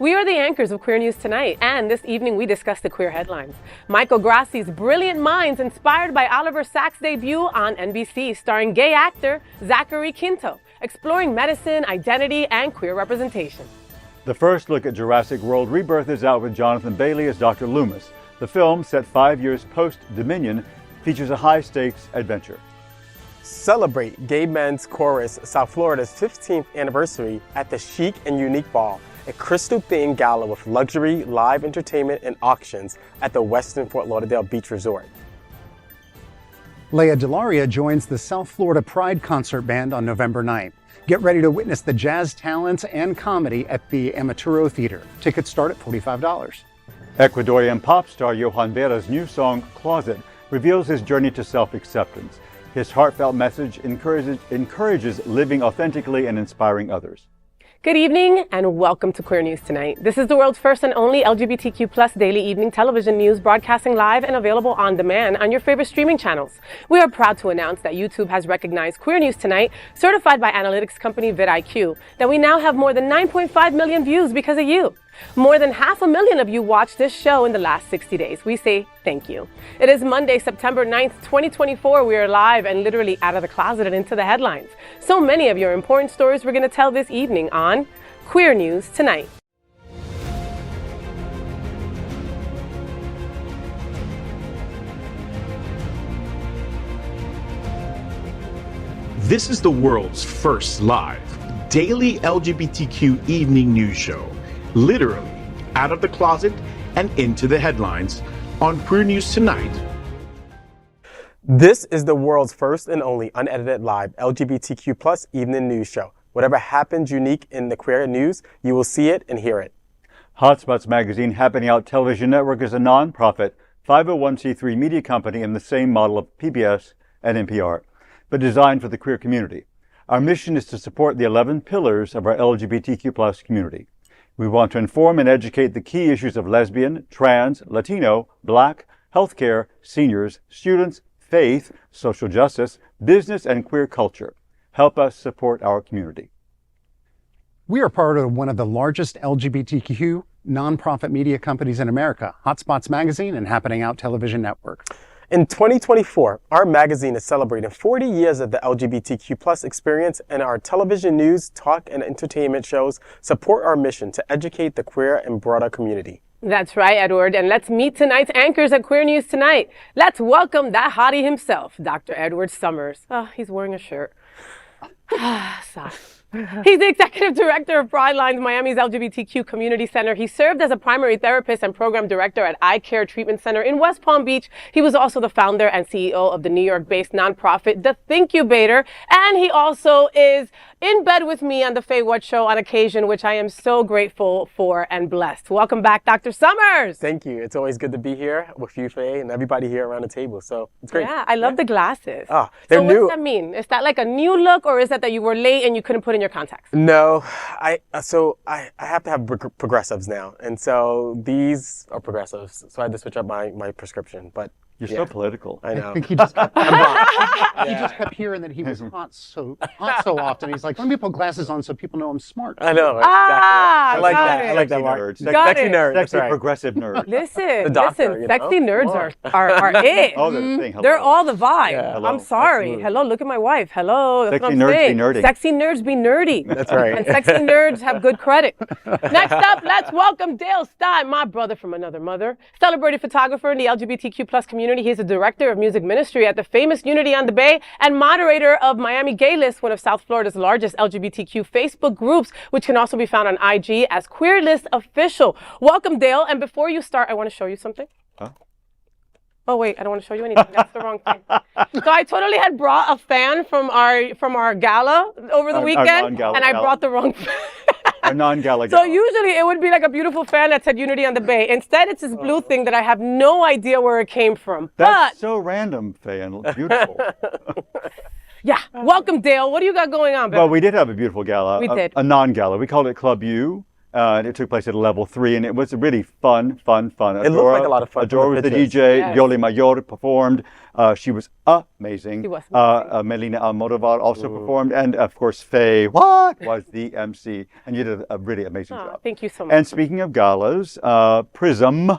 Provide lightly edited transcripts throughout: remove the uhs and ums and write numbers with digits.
We are the anchors of Queer News Tonight, and this evening we discuss the queer headlines. Michael Grassi's brilliant minds inspired by Oliver Sacks' debut on NBC, starring gay actor Zachary Quinto, exploring medicine, identity, and queer representation. The first look at Jurassic World Rebirth is out with Jonathan Bailey as Dr. Loomis. The film, set 5 years post-Dominion, features a high-stakes adventure. Celebrate Gay Men's Chorus South Florida's 15th anniversary at the Chic and Unique Ball, a crystal-themed gala with luxury, live entertainment, and auctions at the Westin Fort Lauderdale Beach Resort. DeLaria joins the South Florida Pride Concert Band on November 9th. Get ready to witness the jazz talents and comedy at the Amaturo Theater. Tickets start at $45. Ecuadorian pop star Johann Vera's new song, Closet, reveals his journey to self-acceptance. His heartfelt message encourages living authentically and inspiring others. Good evening and welcome to Queer News Tonight. This is the world's first and only LGBTQ+ daily evening television news, broadcasting live and available on demand on your favorite streaming channels. We are proud to announce that YouTube has recognized Queer News Tonight, certified by analytics company vidIQ, that we now have more than 9.5 million views because of you. More than 500,000 of you watched this show in the last 60 days. We say thank you. It is Monday, September 9th, 2024. We are live and literally out of the closet and into the headlines. So many of your important stories we're going to tell this evening on Queer News Tonight. This is the world's first live daily LGBTQ evening news show. Literally out of the closet and into the headlines on Queer News Tonight. This is the world's first and only unedited live LGBTQ+ evening news show. Whatever happens unique in the queer news, you will see it and hear it. Hotspots Magazine Happening Out Television Network is a non-profit 501c3 media company in the same model of PBS and NPR, but designed for the queer community. Our mission is to support the 11 pillars of our LGBTQ+ community. We want to inform and educate the key issues of lesbian, trans, Latino, Black, healthcare, seniors, students, faith, social justice, business, and queer culture. Help us support our community. We are part of one of the largest LGBTQ nonprofit media companies in America, Hotspots Magazine and Happening Out Television Network. In 2024, our magazine is celebrating 40 years of the LGBTQ+ experience, and our television news, talk, and entertainment shows support our mission to educate the queer and broader community. That's right, Edward. And let's meet tonight's anchors at Queer News Tonight. Let's welcome that hottie himself, Dr. Edward Summers. Oh, he's wearing a shirt. Sigh. He's the executive director of Pride Miami's LGBTQ Community Center. He served as a primary therapist and program director at Eye Care Treatment Center in West Palm Beach. He was also the founder and CEO of the New York-based nonprofit, The Thinkubator. And he also is in bed with me on the FayWhat show on occasion, which I am so grateful for and blessed. Welcome back, Dr. Summers. Thank you. It's always good to be here with you, Faye, and everybody here around the table. So it's great. Yeah, I love the glasses. Ah, they're so new. What does that mean? Is that like a new look, or is that you were late and you couldn't put in your contacts? No, I have to have progressives now, and so these are progressives. So I had to switch up my prescription, but You're so political. I know. I think he just kept, he just kept hearing that he was hot so often. He's like, let me put glasses on so people know I'm smart. I know. Exactly. Ah, I like got that. it. I like that, Sexy Mark. nerds. Got Sexy it. nerd. That's Sexy right. progressive nerd. Listen, doctor, you know? sexy nerds Come are it. Oh, they're the thing. Hello. They're all the vibe. Yeah. Hello. I'm sorry. Absolutely. Hello, look at my wife. Hello. That's Sexy what I'm nerds be saying. nerdy. Sexy nerds be nerdy. That's right. And sexy nerds have good credit. Next up, let's welcome Dale Stine, my brother from another mother. Celebrated photographer in the LGBTQ+ community. He is a director of music ministry at the famous Unity on the Bay and moderator of Miami Gay List, one of South Florida's largest LGBTQ Facebook groups, which can also be found on IG as Queer List Official. Welcome, Dale. And before you start, I want to show you something. Oh wait, I don't want to show you anything. That's the wrong thing. So I totally had brought a fan from our gala over the weekend, non-gala and I gala. brought the wrong fan. A non-gala. So usually it would be like a beautiful fan that said Unity on the Bay. Instead, it's this blue thing that I have no idea where it came from. That's so random, Faye, and beautiful. Yeah, welcome, Dale. What do you got going on, baby? Well, we did have a beautiful gala. We did. A non-gala. We called it Club U. And it took place at a level 3, and it was really fun. It looked like a lot of fun. Adora was the DJ. Yes. Yoli Mayor performed. She was amazing. She was amazing. Melina Almodovar also performed, and of course, FayWhat was the MC, and you did a really amazing job. Thank you so much. And speaking of galas, Prism,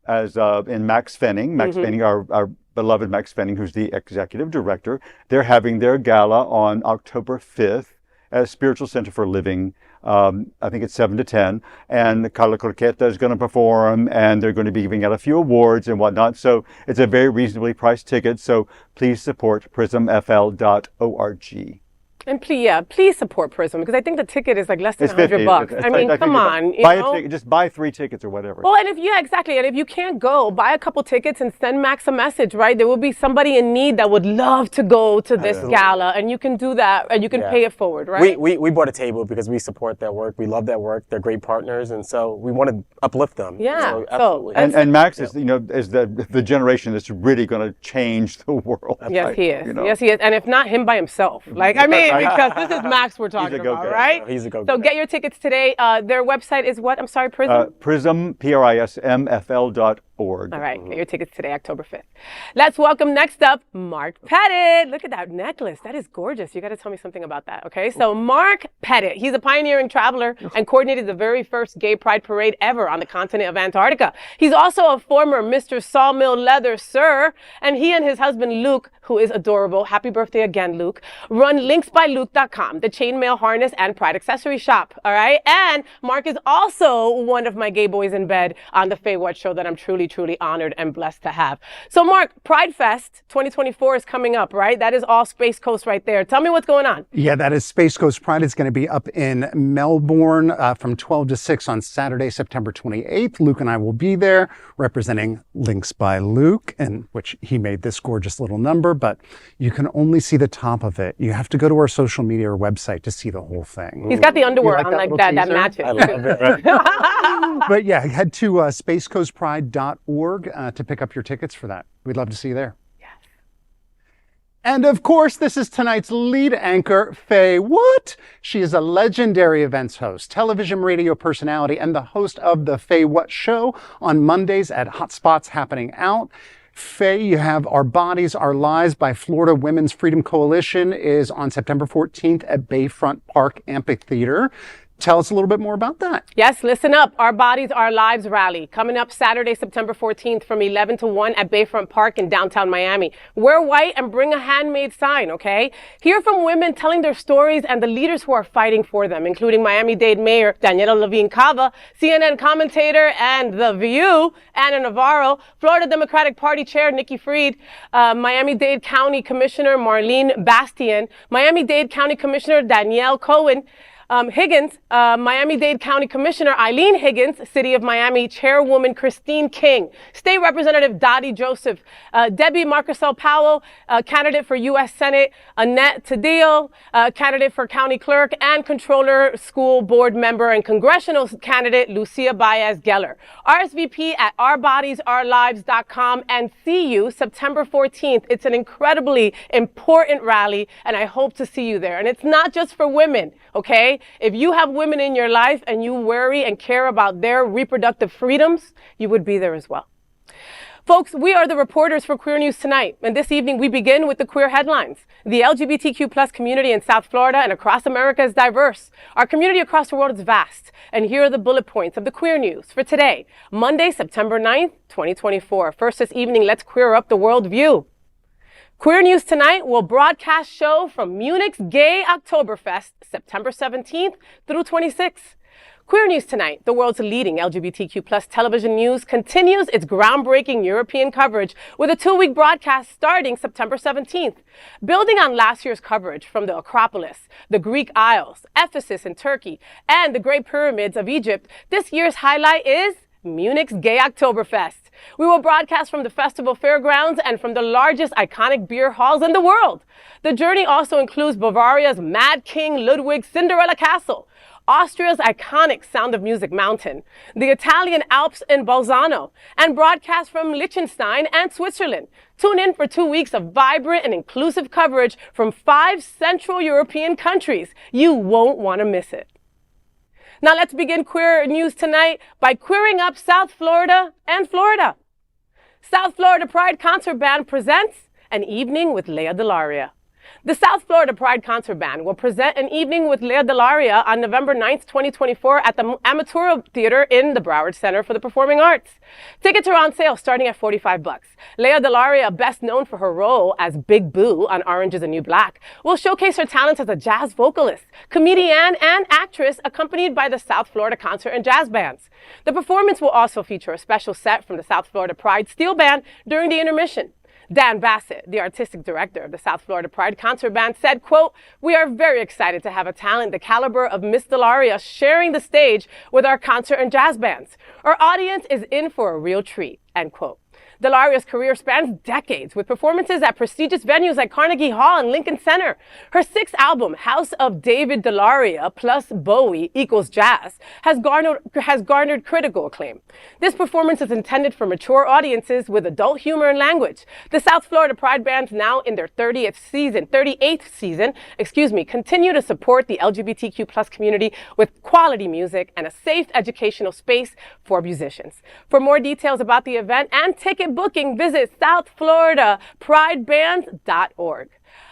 as in Max Fenning, our beloved Max Fenning, who's the executive director, they're having their gala on October 5th at Spiritual Center for Living. I think it's 7 to 10, and Carla Corqueta is going to perform, and they're going to be giving out a few awards and whatnot. So it's a very reasonably priced ticket. So please support prismfl.org. And please support Prism, because I think the ticket is like less than $100. I mean, come on. Just buy 3 tickets or whatever. Well, and exactly. And if you can't go, buy a couple tickets and send Max a message, right? There will be somebody in need that would love to go to this gala, and you can do that, and you can pay it forward, right? We bought a table because we support their work. We love their work. They're great partners, and so we want to uplift them. Yeah. So, absolutely. And Max is, is the generation that's really going to change the world. Yes, he is. Yes, he is. And if not him by himself, because this is Max we're talking about, right? He's a go-getter. So get your tickets today. Their website is what? I'm sorry, Prism? Prism, PRISMFL.org. All right, get your tickets today, October 5th. Let's welcome next up, Mark Pettitt. Look at that necklace. That is gorgeous. You got to tell me something about that, okay? So Mark Pettitt, he's a pioneering traveler and coordinated the very first gay pride parade ever on the continent of Antarctica. He's also a former Mr. Sawmill Leather Sir, and he and his husband Luke, who is adorable, happy birthday again, Luke, run linksbyluke.com, the chainmail harness and pride accessory shop, all right? And Mark is also one of my gay boys in bed on the FayWhat show that I'm truly honored and blessed to have. So Mark, Pride Fest 2024 is coming up, right? That is all Space Coast right there. Tell me what's going on. Yeah, that is Space Coast Pride. It's going to be up in Melbourne from 12 to 6 on Saturday, September 28th. Luke and I will be there representing Links by Luke, in which he made this gorgeous little number, but you can only see the top of it. You have to go to our social media or website to see the whole thing. He's got the underwear on like that matches. I love it. But yeah, head to spacecoastpride.org to pick up your tickets for that. We'd love to see you there. Yes. And of course, this is tonight's lead anchor, FayWhat. She is a legendary events host, television radio personality, and the host of the FayWhat show on Mondays at Hotspots Happening Out. Faye, you have Our Bodies, Our Lives by Florida Women's Freedom Coalition is on September 14th at Bayfront Park Amphitheater. Tell us a little bit more about that. Yes, listen up. Our Bodies, Our Lives rally coming up Saturday, September 14th from 11 to 1 at Bayfront Park in downtown Miami. Wear white and bring a handmade sign, okay? Hear from women telling their stories and the leaders who are fighting for them, including Miami-Dade Mayor Daniela Levine Cava, CNN commentator and The View, Anna Navarro, Florida Democratic Party Chair Nikki Fried, Miami-Dade County Commissioner Marlene Bastian, Miami-Dade County Commissioner Danielle Cohen, Higgins, Miami-Dade County Commissioner Eileen Higgins, City of Miami Chairwoman Christine King, State Representative Dottie Joseph, Debbie Marcusel Powell, candidate for U.S. Senate, Annette Tadeo, candidate for County Clerk, and Controller School Board Member and Congressional candidate Lucia Baez Geller. RSVP at ourbodiesourlives.com and see you September 14th. It's an incredibly important rally, and I hope to see you there. And it's not just for women, okay? If you have women in your life and you worry and care about their reproductive freedoms, you would be there as well. Folks, we are the reporters for Queer News Tonight, and this evening we begin with the queer headlines. The LGBTQ plus community in South Florida and across America is diverse. Our community across the world is vast, and here are the bullet points of the queer news for today, Monday, September 9th, 2024. First this evening, let's queer up the world view. Queer News Tonight will broadcast show from Munich's Gay Oktoberfest, September 17th through 26th. Queer News Tonight, the world's leading LGBTQ plus television news, continues its groundbreaking European coverage with a 2-week broadcast starting September 17th. Building on last year's coverage from the Acropolis, the Greek Isles, Ephesus in Turkey, and the Great Pyramids of Egypt, this year's highlight is Munich's Gay Oktoberfest. We will broadcast from the festival fairgrounds and from the largest iconic beer halls in the world. The journey also includes Bavaria's Mad King Ludwig's Cinderella Castle, Austria's iconic Sound of Music Mountain, the Italian Alps in Bolzano, and broadcast from Liechtenstein and Switzerland. Tune in for 2 weeks of vibrant and inclusive coverage from 5 Central European countries. You won't want to miss it. Now let's begin queer news tonight by queering up South Florida and Florida. South Florida Pride Concert Band presents An Evening with DeLaria. The South Florida Pride Concert Band will present An Evening with DeLaria on November 9th, 2024 at the Amaturo Theater in the Broward Center for the Performing Arts. Tickets are on sale starting at $45. DeLaria, best known for her role as Big Boo on Orange is the New Black, will showcase her talents as a jazz vocalist, comedian, and actress accompanied by the South Florida Concert and Jazz Bands. The performance will also feature a special set from the South Florida Pride Steel Band during the intermission. Dan Bassett, the artistic director of the South Florida Pride Concert Band, said, quote, "We are very excited to have a talent the caliber of Miss DeLaria sharing the stage with our concert and jazz bands. Our audience is in for a real treat," end quote. DeLaria's career spans decades with performances at prestigious venues like Carnegie Hall and Lincoln Center. Her sixth album, House of David DeLaria plus Bowie equals Jazz, has garnered critical acclaim. This performance is intended for mature audiences with adult humor and language. The South Florida Pride Bands, now in their 38th season, continue to support the LGBTQ plus community with quality music and a safe educational space for musicians. For more details about the event and ticket booking, visit southfloridaprideband.org.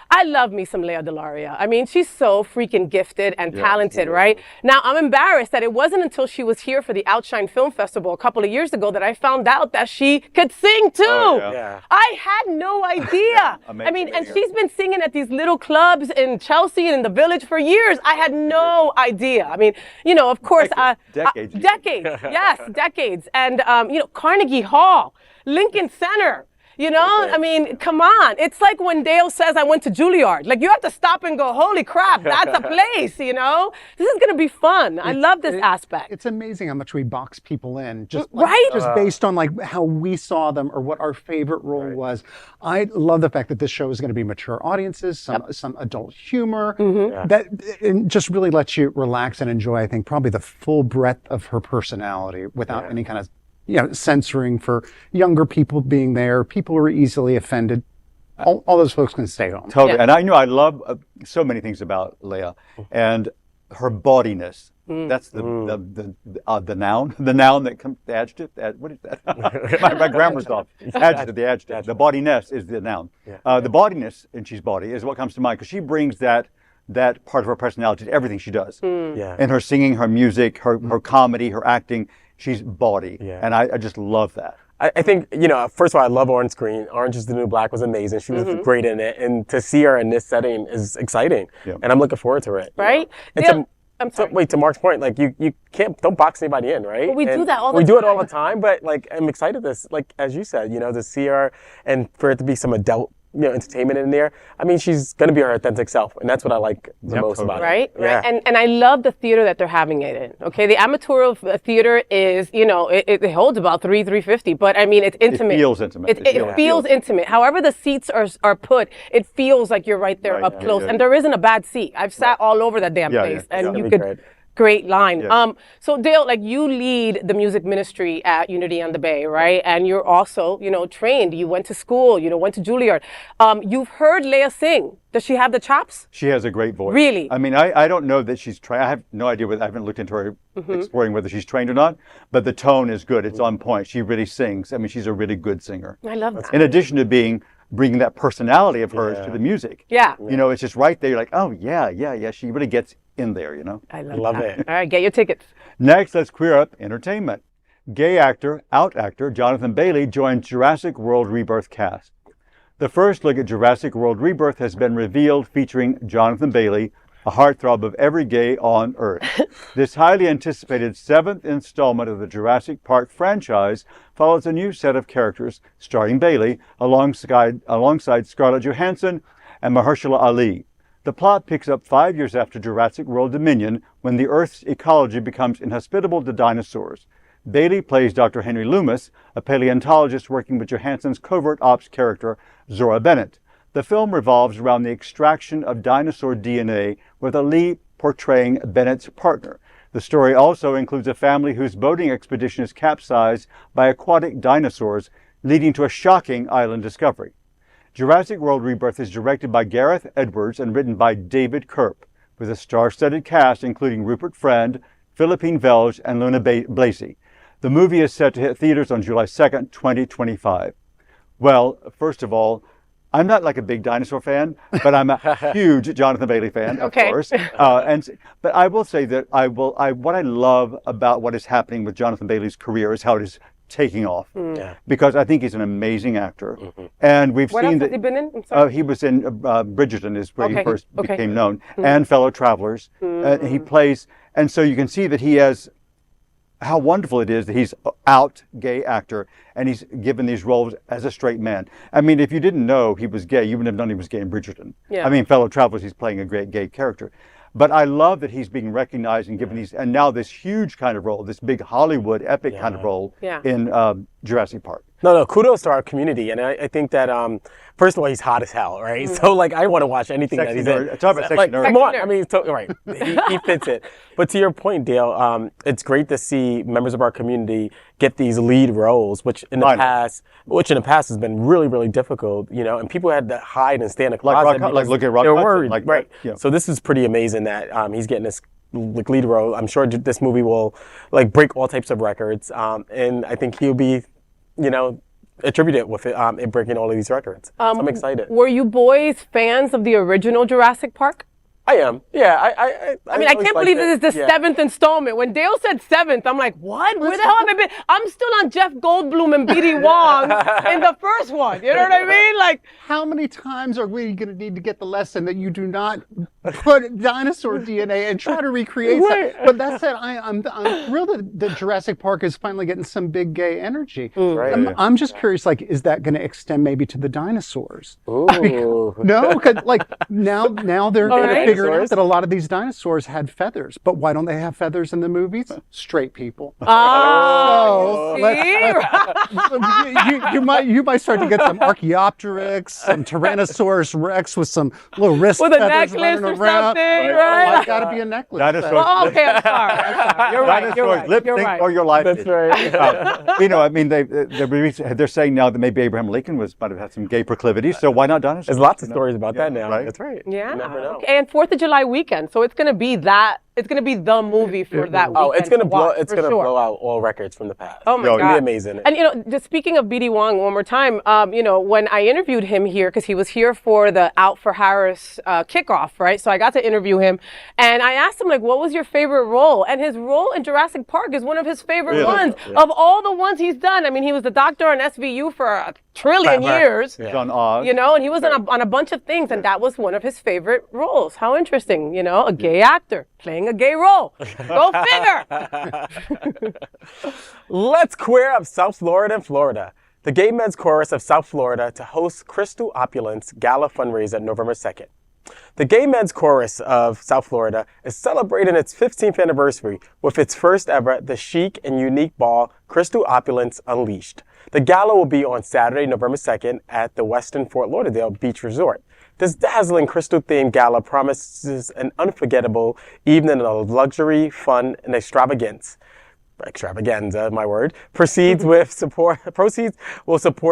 I love me some DeLaria. I mean, she's so freaking gifted and talented, right? Now, I'm embarrassed that it wasn't until she was here for the Outshine Film Festival a couple of years ago that I found out that she could sing too. I had no idea. I mean, and she's been singing at these little clubs in Chelsea and in the Village for years. I had no idea. I mean, you know, of course, decades. Yes, decades. And, you know, Carnegie Hall, Lincoln Center. You know, I mean, come on. It's like when Dale says, I went to Juilliard. Like, you have to stop and go, holy crap, that's a place, you know? This is going to be fun. I love this aspect. It's amazing how much we box people in, just based on like how we saw them or what our favorite role was. I love the fact that this show is going to be mature audiences, some adult humor, that it just really lets you relax and enjoy, I think, probably the full breadth of her personality without any kind of censoring for younger people being there, people who are easily offended. All those folks can stay home. Totally. And I love so many things about Leah and her bodiness. That's the noun. The noun that comes, the adjective. What is that? my grammar's off. Adjective, the adjective. The bodiness is the noun. The bodiness, and she's body, is what comes to mind because she brings that part of her personality to everything she does. In her singing, her music, her comedy, her acting. She's body, and I just love that. I think, you know, first of all, I love Orange Screen. Orange is the New Black was amazing. She was great in it. And to see her in this setting is exciting. And I'm looking forward to it. Right? I'm sorry. To Mark's point, like, you don't box anybody in, right? But we do that all the time. We do it all the time, but, like, I'm excited like, as you said, you know, to see her and for it to be some adult, you know, entertainment in there. I mean, she's going to be her authentic self, and that's what I like the most about it. Right. And I love the theater that they're having it in. Okay, the Amaturo Theater is, you know, it holds about 350, but I mean, it's intimate. It feels intimate. It feels intimate. However the seats are put, it feels like you're right there up close, and there isn't a bad seat. I've sat all over that damn place, and you could. Great line. So Dale, like, you lead the music ministry at Unity on the Bay, right? And you're also, you know, trained. You went to school, you know, went to Juilliard. You've heard Leah sing. Does she have the chops? She has a great voice. Really? I mean, I don't know that she's trained. I have no idea I haven't looked into her exploring whether she's trained or not, but the tone is good. It's on point. She really sings. I mean, she's a really good singer. I love that. In addition to bringing that personality of hers to the music. You know, it's just right there. You're like, oh, yeah. She really gets in there, you know? I love it. All right, get your tickets. Next, let's queer up entertainment. Gay actor, out actor, Jonathan Bailey joined Jurassic World Rebirth cast. The first look at Jurassic World Rebirth has been revealed, featuring Jonathan Bailey, a heartthrob of every gay on Earth. This highly anticipated 7th installment of the Jurassic Park franchise follows a new set of characters starring Bailey alongside Scarlett Johansson and Mahershala Ali. The plot picks up 5 years after Jurassic World Dominion, when the Earth's ecology becomes inhospitable to dinosaurs. Bailey plays Dr. Henry Loomis, a paleontologist working with Johansson's covert ops character, Zora Bennett. The film revolves around the extraction of dinosaur DNA, with Ali portraying Bennett's partner. The story also includes a family whose boating expedition is capsized by aquatic dinosaurs, leading to a shocking island discovery. Jurassic World Rebirth is directed by Gareth Edwards and written by David Kerp, with a star-studded cast including Rupert Friend, Philippine Velge, and Luna Blasey. The movie is set to hit theaters on July 2nd, 2025. Well, first of all, I'm not like a big dinosaur fan, but I'm a huge Jonathan Bailey fan, of course. But I will say that what I love about what is happening with Jonathan Bailey's career is how it is taking off. Because I think he's an amazing actor. And we've what seen else that has he been in? I'm sorry. he was in Bridgerton is where he first became known, and Fellow Travelers. He plays, and so you can see that he has, how wonderful it is that he's out gay actor and he's given these roles as a straight man. I mean, if you didn't know he was gay, you wouldn't have known he was gay in Bridgerton. I mean, Fellow Travelers, he's playing a great gay character. But I love that he's being recognized and given these, and now this huge kind of role, this big Hollywood epic kind of role in Jurassic Park. No, kudos to our community. And I think that, first of all, he's hot as hell, right? So, like, I want to watch anything that he's in. Talk about sexy nerd. Come on. I mean, right. He fits it. But to your point, Dale, it's great to see members of our community get these lead roles, which in the past has been really, really difficult, you know, and people had to hide and stay in a closet. Like look at Rock They're Hudson, worried, right. Yeah. So this is pretty amazing that he's getting this lead role. I'm sure this movie will, like, break all types of records. And I think he'll be, you know, attributed with it breaking all of these records. So I'm excited. Were you boys fans of the original Jurassic Park? I am. Yeah, I mean, I can't believe this is the 7th installment. When Dale said 7th, I'm like, what? Where the hell have I been? I'm still on Jeff Goldblum and B.D. Wong in the first one. You know what I mean? Like, how many times are we going to need to get the lesson that you do not put dinosaur DNA and try to recreate that? But that said, I'm thrilled that Jurassic Park is finally getting some big gay energy. I'm just curious, like, is that going to extend maybe to the dinosaurs? Ooh. No, because like now they're figuring out that a lot of these dinosaurs had feathers, but why don't they have feathers in the movies? Straight people. Oh, you might start to get some Archaeopteryx, some Tyrannosaurus Rex with some little wrist with a feathers necklace running or around. something, right? Well, got to be a necklace. Dinosaurs. Well, okay, I'm sorry. You're right. Dinosaurs lip sync or your life. That's right. You know, I mean, they're saying now that maybe Abraham Lincoln might have had some gay proclivities, so why not dinosaurs? There's lots of stories about that now. Right? That's right. Yeah. You never know. Okay. And 4th of July weekend, so it's going to be that. It's going to be the movie for that weekend. Oh, it's going to blow. It's going to sure. blow out all records from the past. Oh my God, it'll be amazing. And you know, just speaking of B.D. Wong one more time, you know, when I interviewed him here, because he was here for the Out for Harris kickoff, right? So I got to interview him, and I asked him, like, what was your favorite role? And his role in Jurassic Park is one of his favorite ones of all the ones he's done. I mean, he was the doctor on SVU for a trillion years. John Oz. You know, and he was on a bunch of things, and that was one of his favorite roles. How interesting, you know, a gay actor playing a gay role. Go figure. Let's queer up South Florida and Florida. The Gay Men's Chorus of South Florida to host Crystal Opulence Gala Fundraiser November 2nd. The Gay Men's Chorus of South Florida is celebrating its 15th anniversary with its first ever The Chic and Unique Ball Crystal Opulence Unleashed. The gala will be on Saturday, November 2nd at the Westin Fort Lauderdale Beach Resort. This dazzling crystal-themed gala promises an unforgettable evening of luxury, fun, and extravaganza, my word. Proceeds will support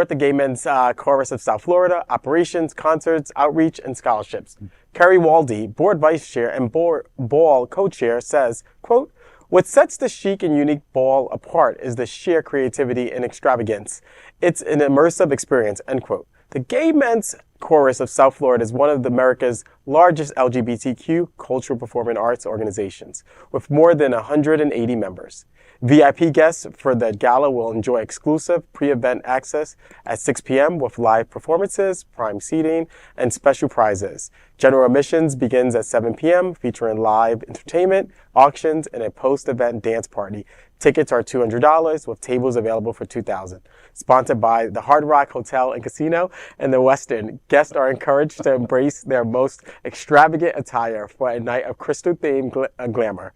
the Gay Men's Chorus of South Florida, operations, concerts, outreach, and scholarships. Kerry Waldy, board vice chair and ball co-chair, says, quote, "What sets the chic and unique ball apart is the sheer creativity and extravagance. It's an immersive experience," end quote. The Gay Men's Chorus of South Florida is one of America's largest LGBTQ cultural performing arts organizations, with more than 180 members. VIP guests for the gala will enjoy exclusive pre-event access at 6 p.m. with live performances, prime seating, and special prizes. General admissions begins at 7 p.m., featuring live entertainment, auctions, and a post-event dance party. Tickets are $200 with tables available for $2,000. Sponsored by the Hard Rock Hotel and Casino and the Westin, guests are encouraged to embrace their most extravagant attire for a night of crystal-themed glamour.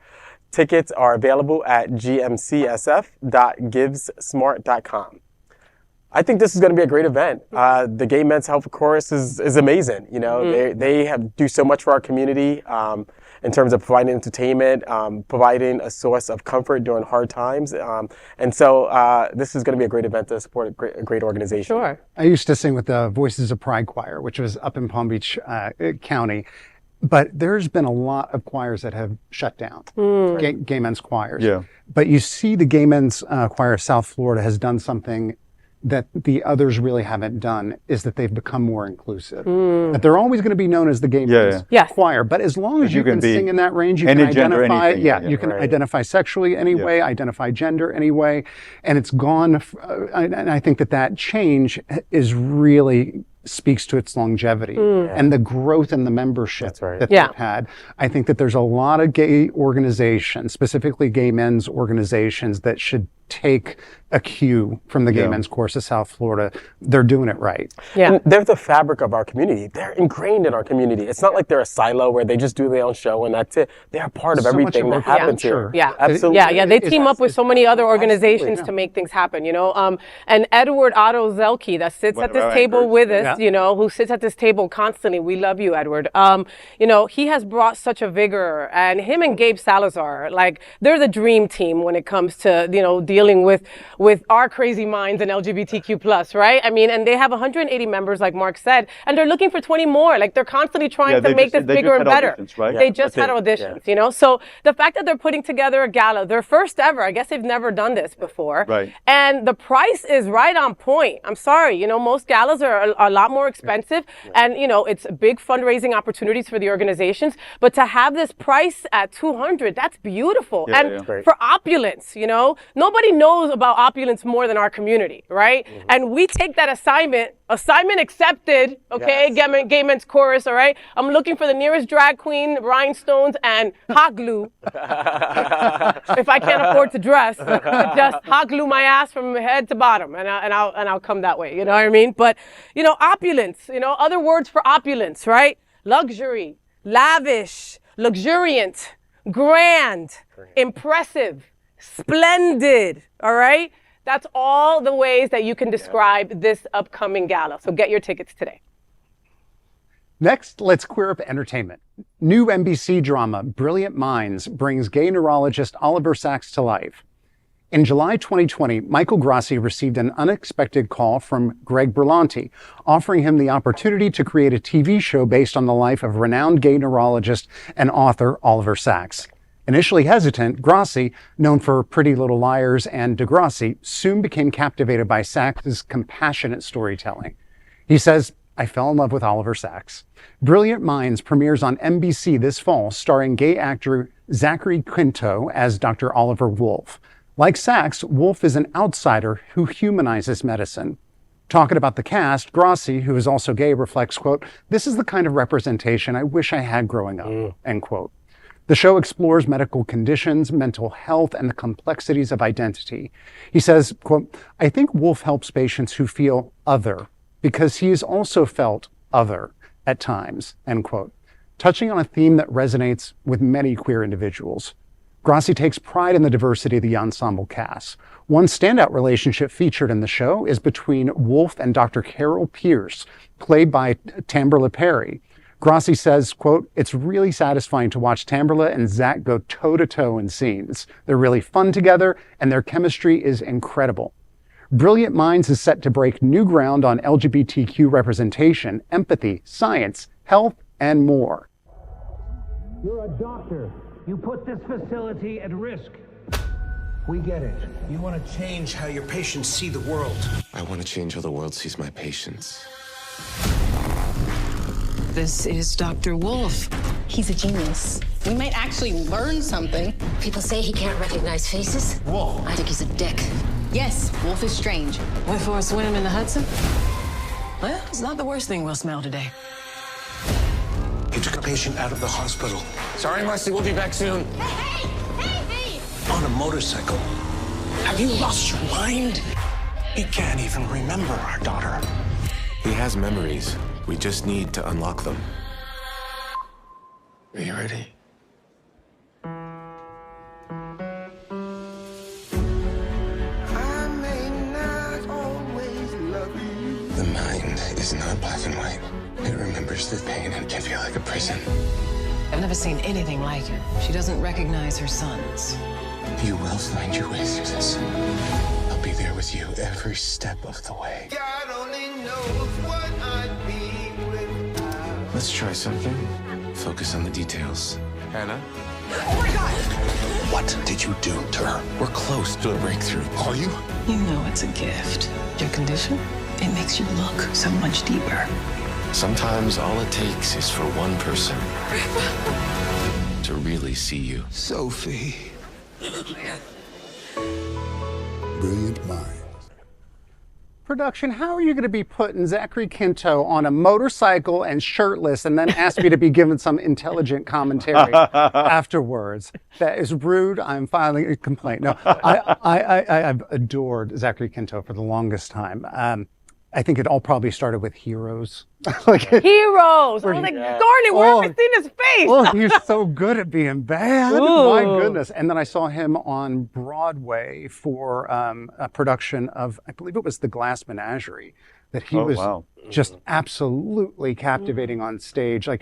Tickets are available at gmcsf.givesmart.com. I think this is going to be a great event. The Gay Men's Health Chorus is amazing. You know, they do so much for our community in terms of providing entertainment, providing a source of comfort during hard times. And so this is going to be a great event to support a great organization. Sure. I used to sing with the Voices of Pride Choir, which was up in Palm Beach County. But there's been a lot of choirs that have shut down, gay men's choirs. Yeah. But you see the Gay Men's Choir of South Florida has done something that the others really haven't done, is that they've become more inclusive. That they're always going to be known as the Gay Men's Choir, but as long as you can sing in that range, you can identify, you can identify sexually anyway, identify gender anyway, and it's gone, and I think that change is really speaks to its longevity and the growth in the membership that they've had. I think that there's a lot of gay organizations, specifically gay men's organizations, that should take a cue from the Gay Men's Chorus of South Florida. They're doing it right. Yeah. And they're the fabric of our community. They're ingrained in our community. It's not like they're a silo where they just do their own show and that's it. They're a part of everything that happens here. Yeah, absolutely. Yeah, they team up with so many other organizations to make things happen, you know. And Edward Otto Zelke, that sits at this table with us, you know, who sits at this table constantly. We love you, Edward. You know, he has brought such a vigor, and him and Gabe Salazar, like, they're the dream team when it comes to, you know, dealing with our crazy minds and LGBTQ plus, right? I mean, and they have 180 members, like Mark said, and they're looking for 20 more. Like, they're constantly trying to make this bigger and better. Right? They just had auditions, you know? So the fact that they're putting together a gala, their first ever, I guess they've never done this before. Right. And the price is right on point. I'm sorry, you know, most galas are a lot more expensive, and, you know, it's big fundraising opportunities for the organizations, but to have this price at $200, that's beautiful. For Opulence, you know, nobody knows about Opulence more than our community, right? And we take that assignment accepted, okay? Gay Men's Chorus, all right? I'm looking for the nearest drag queen, rhinestones, and hot glue. If I can't afford to dress, just hot glue my ass from head to bottom, and I'll come that way, you know what I mean? But, you know, opulence, you know, other words for opulence, right? Luxury, lavish, luxuriant, grand, impressive, splendid, all right? That's all the ways that you can describe this upcoming gala. So get your tickets today. Next, let's queer up entertainment. New NBC drama, Brilliant Minds, brings gay neurologist Oliver Sacks to life. In July 2020, Michael Grassi received an unexpected call from Greg Berlanti, offering him the opportunity to create a TV show based on the life of renowned gay neurologist and author Oliver Sacks. Initially hesitant, Grassi, known for Pretty Little Liars and Degrassi, soon became captivated by Sacks' compassionate storytelling. He says, "I fell in love with Oliver Sacks." Brilliant Minds premieres on NBC this fall, starring gay actor Zachary Quinto as Dr. Oliver Wolf. Like Sacks, Wolf is an outsider who humanizes medicine. Talking about the cast, Grassi, who is also gay, reflects, quote, "This is the kind of representation I wish I had growing up," end quote. The show explores medical conditions, mental health, and the complexities of identity. He says, quote, "I think Wolf helps patients who feel other because he has also felt other at times," end quote, touching on a theme that resonates with many queer individuals. Grassi takes pride in the diversity of the ensemble cast. One standout relationship featured in the show is between Wolf and Dr. Carol Pierce, played by Tamberla Perry. Grassi says, quote, "It's really satisfying to watch Tamberla and Zach go toe-to-toe in scenes. They're really fun together, and their chemistry is incredible." Brilliant Minds is set to break new ground on LGBTQ representation, empathy, science, health, and more. You're a doctor. You put this facility at risk. We get it. You want to change how your patients see the world. I want to change how the world sees my patients. This is Dr. Wolf. He's a genius. We might actually learn something. People say he can't recognize faces. Whoa. I think he's a dick. Yes, Wolf is strange. Went for a swim in the Hudson? Well, it's not the worst thing we'll smell today. He took a patient out of the hospital. Sorry, Marcy, we'll be back soon. Hey! On a motorcycle. Have you lost your mind? He can't even remember our daughter. He has memories. We just need to unlock them. Are you ready? The mind is not black and white. It remembers the pain and can feel like a prison. I've never seen anything like it. She doesn't recognize her sons. You will find your way through this. I'll be there with you every step of the way. God only knows what I'd be without. Let's try something Focus on the details. Hannah? What did you do to her? We're close to a breakthrough. Are you? You know it's a gift. Your condition? It makes you look so much deeper. Sometimes all it takes is for one person to really see you. Sophie. Brilliant mind. Production, how are you going to be putting Zachary Quinto on a motorcycle and shirtless and then ask me to be given some intelligent commentary afterwards? That is rude. I'm filing a complaint. No, I've adored Zachary Quinto for the longest time. I think it all probably started with Heroes. Heroes! I was like, darn it, where have I seen his face? Oh, he's so good at being bad. Ooh. My goodness. And then I saw him on Broadway for a production of, I believe it was The Glass Menagerie, that he was just absolutely captivating on stage. Like,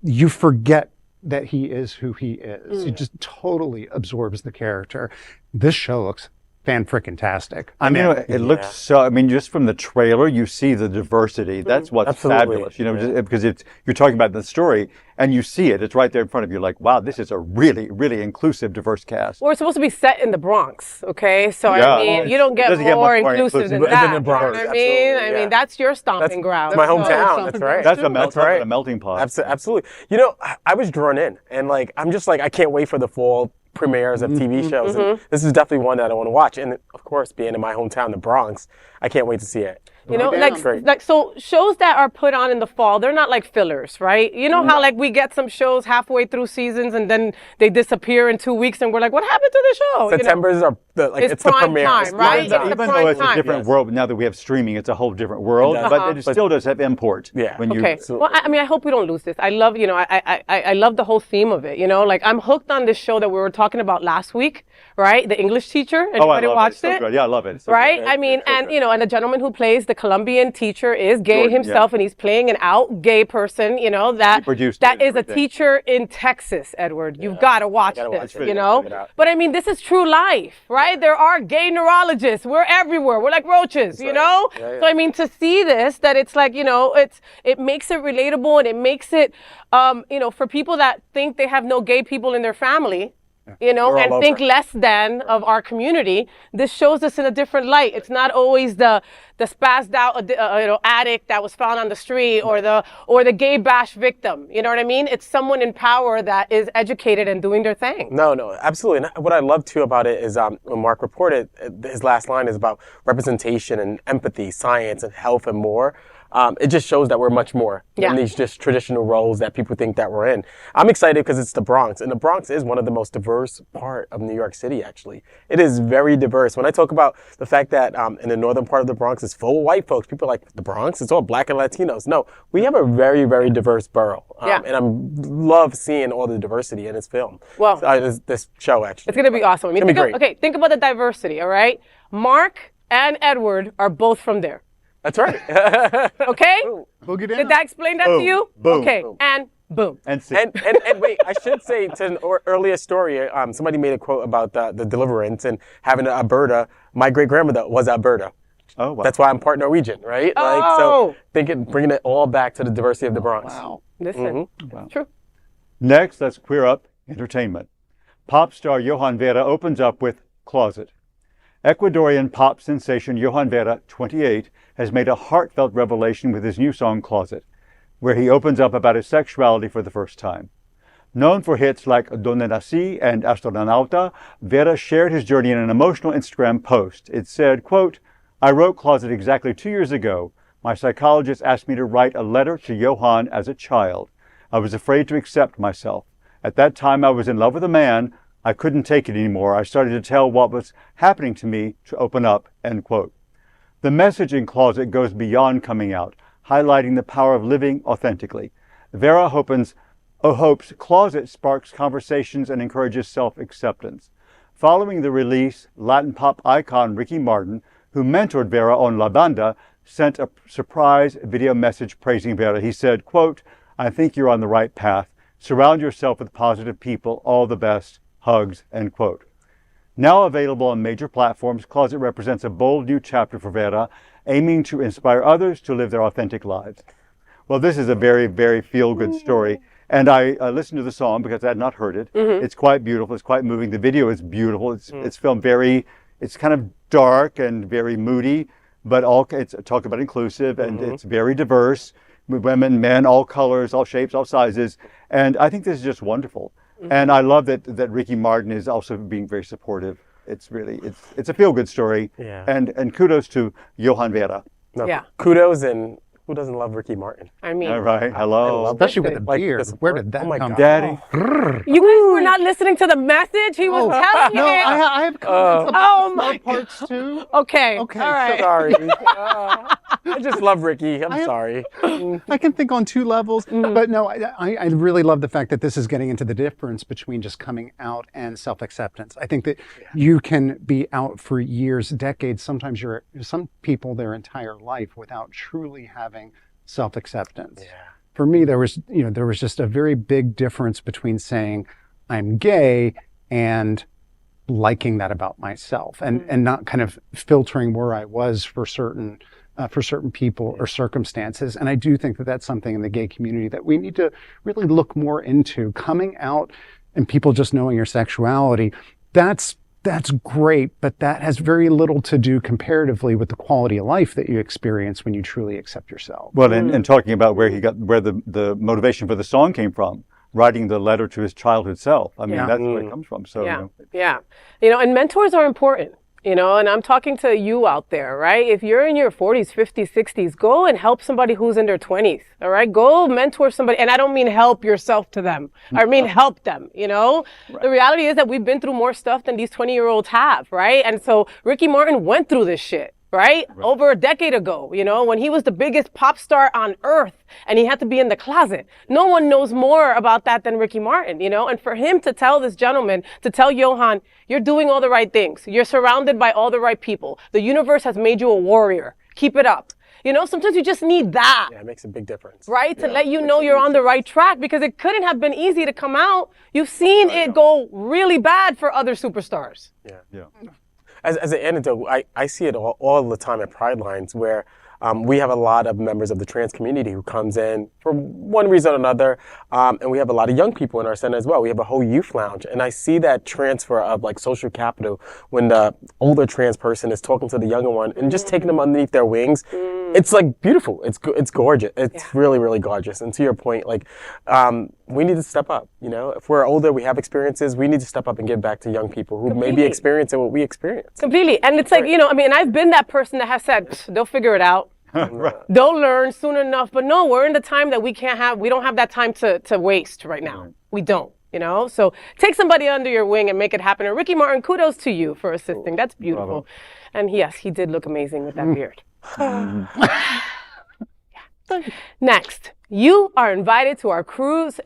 you forget that he is who he is. He just totally absorbs the character. This show looks fan-frickin-tastic. I mean, it looks so, I mean, just from the trailer, you see the diversity. That's what's fabulous, you know, just, because you're talking about the story and you see it. It's right there in front of you. Like, wow, this is a really, really inclusive, diverse cast. Well, it's supposed to be set in the Bronx, okay? So, I mean, you don't get more inclusive than that. In the Bronx, you know what I mean? I mean, that's your stomping ground. That's my hometown. That's right. That's a melting pot. Absolutely. You know, I was drawn in, and like, I'm just like, I can't wait for the fall premieres of TV shows. And this is definitely one that I want to watch. And of course, being in my hometown, the Bronx, I can't wait to see it. You know, like so shows that are put on in the fall, they're not like fillers, right? You know how like we get some shows halfway through seasons and then they disappear in 2 weeks and we're like, what happened to the show? September's it's the premiere time, right? Even though it's a different world, now that we have streaming, it's a whole different world, but it still does have import. Yeah. Well, I mean, I hope we don't lose this. I love, you know, I love the whole theme of it, you know? Like, I'm hooked on this show that we were talking about last week, right? The English Teacher. Anybody watched it? So yeah, I love it. Right? I mean, and, you know, and the gentleman who plays the Colombian teacher is gay himself, and he's playing an out gay person, you know, that is a teacher in Texas, Edward. You've got to watch this, you know? But I mean, this is true life, right? There are gay neurologists. We're everywhere. We're like roaches, you know? So I mean, to see this, that it's like, you know, it makes it relatable, and it makes it, you know, for people that think they have no gay people in their family, you know, and think less than of our community, this shows us in a different light. It's not always the spazzed out you know, addict that was found on the street, or the gay bash victim. You know what I mean? It's someone in power that is educated and doing their thing. No, absolutely. And what I love too about it is when Mark reported, his last line is about representation and empathy, science and health and more. It just shows that we're much more than these just traditional roles that people think that we're in. I'm excited because it's the Bronx, and the Bronx is one of the most diverse part of New York City, actually. It is very diverse. When I talk about the fact that in the northern part of the Bronx is full of white folks, people are like, the Bronx? It's all black and Latinos. No, we have a very, very diverse borough. And I love seeing all the diversity in this film. Well, this show, actually. It's going to be awesome. I mean, think about the diversity, all right? Mark and Edward are both from there. That's right. Okay? Boogie down. Did that explain that to you? Boom. Okay. And boom. And wait, I should say to an earlier story, somebody made a quote about the deliverance and having an Alberta. My great-grandmother was Alberta. Oh, wow. That's why I'm part Norwegian, right? Like, so bringing it all back to the diversity of the Bronx. Wow. Listen, true. Next, let's queer up entertainment. Pop star Johann Vera opens up with Closet. Ecuadorian pop sensation Johann Vera, 28, has made a heartfelt revelation with his new song Closet, where he opens up about his sexuality for the first time. Known for hits like Donde Nací and Astronauta, Vera shared his journey in an emotional Instagram post. It said, quote, I wrote Closet exactly 2 years ago. My psychologist asked me to write a letter to Johann as a child. I was afraid to accept myself. At that time, I was in love with a man. I couldn't take it anymore. I started to tell what was happening to me to open up, end quote. The message in Closet goes beyond coming out, highlighting the power of living authentically. Vera hopes Closet sparks conversations and encourages self-acceptance. Following the release, Latin pop icon Ricky Martin, who mentored Vera on La Banda, sent a surprise video message praising Vera. He said, quote, I think you're on the right path. Surround yourself with positive people. All the best. Hugs, end quote. Now available on major platforms, Closet represents a bold new chapter for Vera, aiming to inspire others to live their authentic lives. Well, this is a very, very feel-good story. And I listened to the song because I had not heard it. Mm-hmm. It's quite beautiful. It's quite moving. The video is beautiful. It's filmed it's kind of dark and very moody, but it's talk about inclusive, and it's very diverse. Women, men, all colors, all shapes, all sizes. And I think this is just wonderful. And I love that Ricky Martin is also being very supportive. It's really, it's a feel-good story. Yeah. And kudos to Johann Vera. No, Yeah. Kudos, and who doesn't love Ricky Martin? I mean, All right, hello. Especially with the Like, beard. the support. Where did that Oh my come God. Daddy. you guys were not listening to the message he was telling you. No, I have comments about Oh the my small parts too. Okay. Okay, All right. Sorry. I just love Ricky. I'm sorry. I can think on two levels, but no, I really love the fact that this is getting into the difference between just coming out and self-acceptance. I think that you can be out for years, decades, sometimes some people their entire life without truly having self-acceptance. Yeah. For me, there was just a very big difference between saying I'm gay and liking that about myself, and not kind of filtering where I was for certain people or circumstances. And I do think that that's something in the gay community that we need to really look more into. Coming out and people just knowing your sexuality, that's great, but that has very little to do comparatively with the quality of life that you experience when you truly accept yourself. Well, and talking about where the motivation for the song came from, writing the letter to his childhood self. I mean, that's where it comes from. So, Yeah. And mentors are important. And I'm talking to you out there, right? If you're in your 40s, 50s, 60s, go and help somebody who's in their 20s, all right? Go mentor somebody. And I don't mean help yourself to them. I mean help them, Right. The reality is that we've been through more stuff than these 20-year-olds have, right? And so Ricky Martin went through this shit. Right? Over a decade ago, when he was the biggest pop star on earth and he had to be in the closet. No one knows more about that than Ricky Martin, And for him to tell this gentleman, to tell Johann, you're doing all the right things. You're surrounded by all the right people. The universe has made you a warrior. Keep it up. Sometimes you just need that. Yeah, it makes a big difference. Right? To let you know you're on the right track, because it couldn't have been easy to come out. You've seen it go really bad for other superstars. Yeah. As an anecdote, I see it all the time at Pride Lines, where we have a lot of members of the trans community who comes in for one reason or another, and we have a lot of young people in our center as well. We have a whole youth lounge, and I see that transfer of like social capital when the older trans person is talking to the younger one and just taking them underneath their wings. It's like beautiful. It's gorgeous. It's really, really gorgeous. And to your point, like we need to step up. If we're older, we have experiences. We need to step up and give back to young people who may be experiencing what we experience. Completely. And it's like, I've been that person that has said, they'll figure it out. Right. They'll learn soon enough. But no, we're in the time that we don't have that time to waste right now. Right. We don't, So take somebody under your wing and make it happen. And Ricky Martin, kudos to you for assisting. That's beautiful. Bravo. And yes, he did look amazing with that beard. Next, you are invited to cruise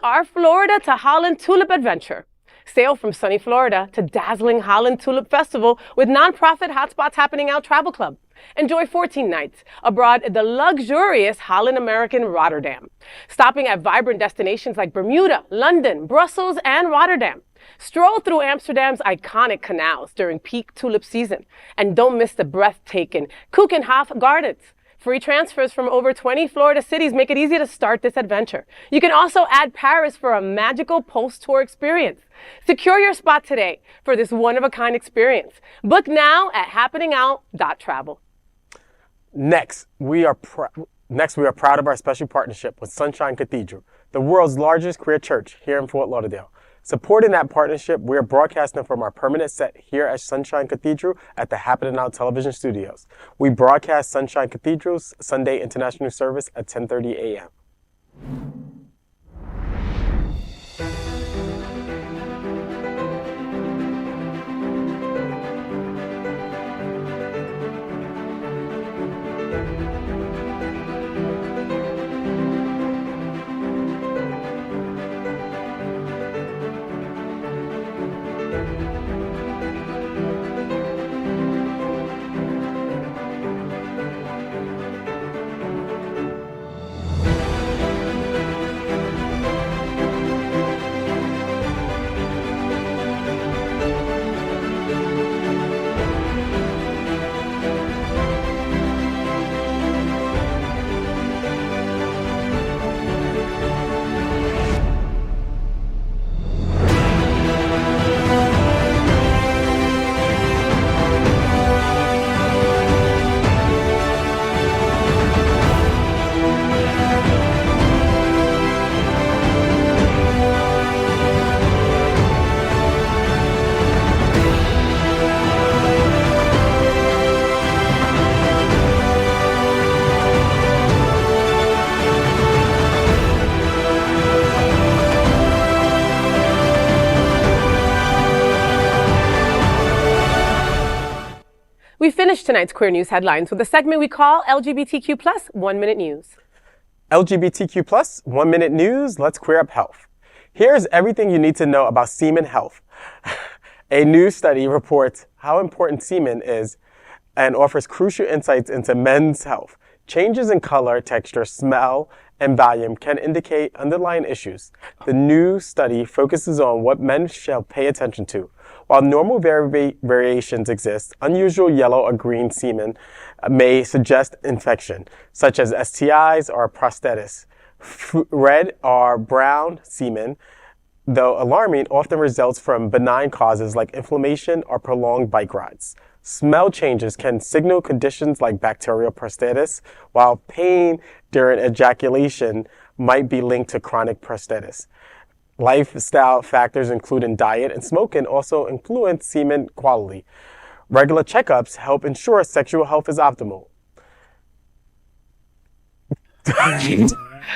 our Florida to Holland Tulip adventure. Sail from sunny Florida to dazzling Holland Tulip Festival with nonprofit hotspots happening out Travel Club. Enjoy 14 nights aboard the luxurious Holland American Rotterdam, stopping at vibrant destinations like Bermuda, London, Brussels, and Rotterdam. Stroll through Amsterdam's iconic canals during peak tulip season, and don't miss the breathtaking Keukenhof Gardens. Free transfers from over 20 Florida cities make it easy to start this adventure. You can also add Paris for a magical post-tour experience. Secure your spot today for this one-of-a-kind experience. Book now at happeningout.travel. Next, we are proud of our special partnership with Sunshine Cathedral, the world's largest queer church here in Fort Lauderdale. Supporting that partnership, we are broadcasting from our permanent set here at Sunshine Cathedral at the Happening Out television studios. We broadcast Sunshine Cathedral's Sunday International Service at 10:30 a.m. finish tonight's Queer News headlines with a segment we call LGBTQ plus 1 Minute News. LGBTQ plus 1 Minute News, let's queer up health. Here's everything you need to know about semen health. A new study reports how important semen is and offers crucial insights into men's health. Changes in color, texture, smell, and volume can indicate underlying issues. The new study focuses on what men shall pay attention to. While normal variations exist, unusual yellow or green semen may suggest infection, such as STIs or prostatitis. Red or brown semen, though alarming, often results from benign causes like inflammation or prolonged bike rides. Smell changes can signal conditions like bacterial prostatitis, while pain during ejaculation might be linked to chronic prostatitis. Lifestyle factors, including diet and smoking, also influence semen quality. Regular checkups help ensure sexual health is optimal.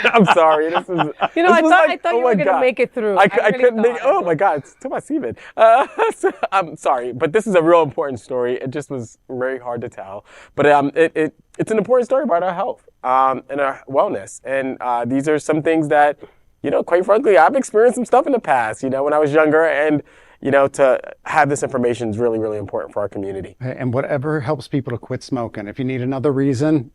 I'm sorry. This is. You know, I thought you were going to make it through. I couldn't make. Oh my God! It's too much semen. I'm sorry, but this is a real important story. It just was very hard to tell, but it's an important story about our health and our wellness. And these are some things that, you know, quite frankly, I've experienced some stuff in the past. You know, when I was younger, and you know, to have this information is really, really important for our community. And whatever helps people to quit smoking. If you need another reason,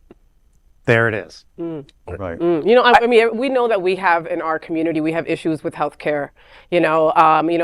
there it is. Right. You know, I mean, we know that we have in our community, we have issues with healthcare. You know,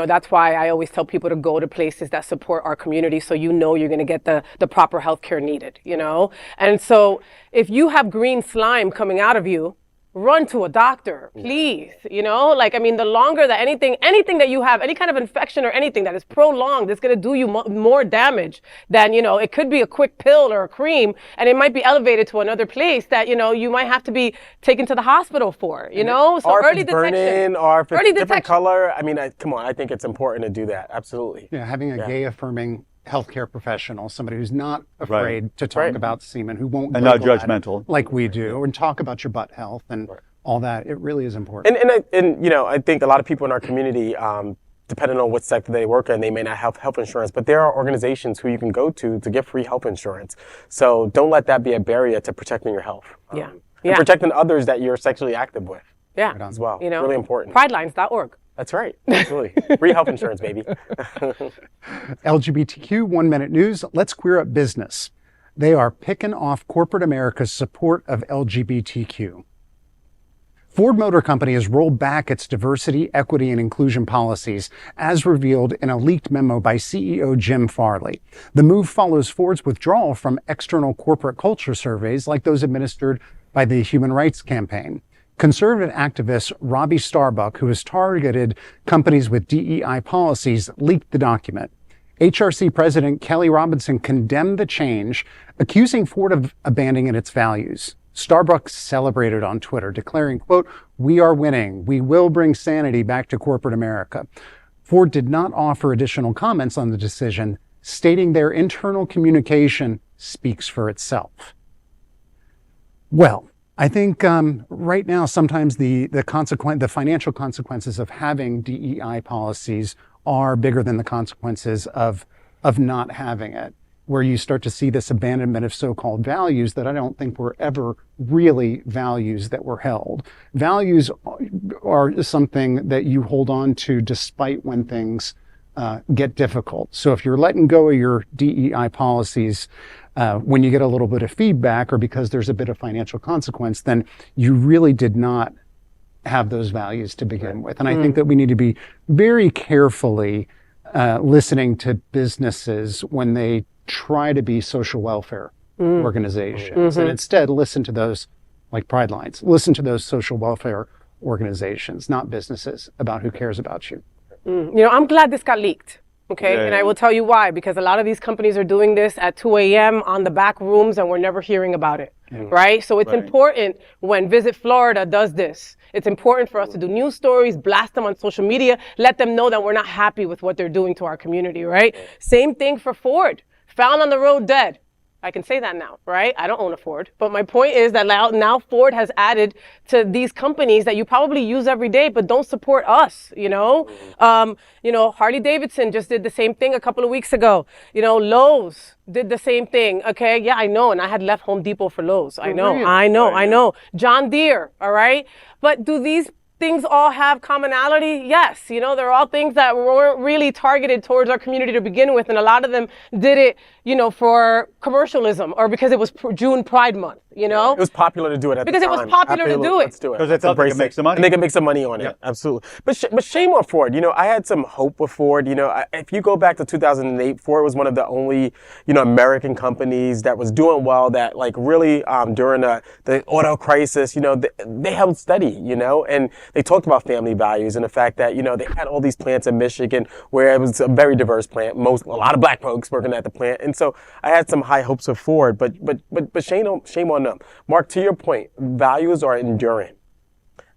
that's why I always tell people to go to places that support our community, so you know you're going to get the proper healthcare needed. You know, and so if you have green slime coming out of you, run to a doctor, please. You know, like, I mean, the longer that anything that you have, any kind of infection or anything that is prolonged, it's going to do you more damage than, you know, it could be a quick pill or a cream, and it might be elevated to another place that, you know, you might have to be taken to the hospital for, you know? So or early if it's detection. burning, or if it's Early different detection. color. I mean, come on, I think it's important to do that. Absolutely. Yeah, having a gay-affirming healthcare professional, somebody who's not afraid to talk about semen, who won't and not label that judgmental like we do, and talk about your butt health and all that. It really is important. And you know, I think a lot of people in our community, depending on what sector they work in, they may not have health insurance, but there are organizations who you can go to get free health insurance. So don't let that be a barrier to protecting your health. And protecting others that you're sexually active with. Yeah. As well. You know, really important. Pridelines.org. That's right. Absolutely. Free health insurance, baby. LGBTQ 1 Minute News. Let's queer up business. They are picking off corporate America's support of LGBTQ. Ford Motor Company has rolled back its diversity, equity, and inclusion policies, as revealed in a leaked memo by CEO Jim Farley. The move follows Ford's withdrawal from external corporate culture surveys like those administered by the Human Rights Campaign. Conservative activist Robbie Starbuck, who has targeted companies with DEI policies, leaked the document. HRC President Kelly Robinson condemned the change, accusing Ford of abandoning its values. Starbuck celebrated on Twitter, declaring, quote, "We are winning. We will bring sanity back to corporate America." Ford did not offer additional comments on the decision, stating their internal communication speaks for itself. Well, I think right now sometimes the financial consequences of having DEI policies are bigger than the consequences of not having it, where you start to see this abandonment of so-called values that I don't think were ever really values that were held. Values are something that you hold on to despite when things get difficult. So if you're letting go of your DEI policies when you get a little bit of feedback or because there's a bit of financial consequence, then you really did not have those values to begin with. And I think that we need to be very carefully listening to businesses when they try to be social welfare organizations, and instead listen to those, like Pride Lines, listen to those social welfare organizations, not businesses, about who cares about you. You know, I'm glad this got leaked. Okay, and I will tell you why, because a lot of these companies are doing this at 2 a.m. on the back rooms and we're never hearing about it, right? So it's important when Visit Florida does this. It's important for us to do news stories, blast them on social media, let them know that we're not happy with what they're doing to our community, right? Same thing for Ford. Found on the road dead. I can say that now, right? I don't own a Ford. But my point is that now Ford has added to these companies that you probably use every day, but don't support us, you know? Harley Davidson just did the same thing a couple of weeks ago. Lowe's did the same thing, okay? Yeah, I know, and I had left Home Depot for Lowe's. I know. John Deere, all right? But do these things all have commonality? Yes. They're all things that weren't really targeted towards our community to begin with. And a lot of them did it, for commercialism or because it was June Pride Month, It was popular to do it at the time. Because it was popular to do it. Let's do it. Because they thought they could make some money. And they can make some money on it. Absolutely. But shame on Ford. I had some hope with Ford. If you go back to 2008, Ford was one of the only, American companies that was doing well, that like really during the auto crisis, they held steady, and they talked about family values and the fact that, they had all these plants in Michigan where it was a very diverse plant, a lot of black folks working at the plant. And so I had some high hopes of Ford, but shame on them. Mark, to your point, values are enduring.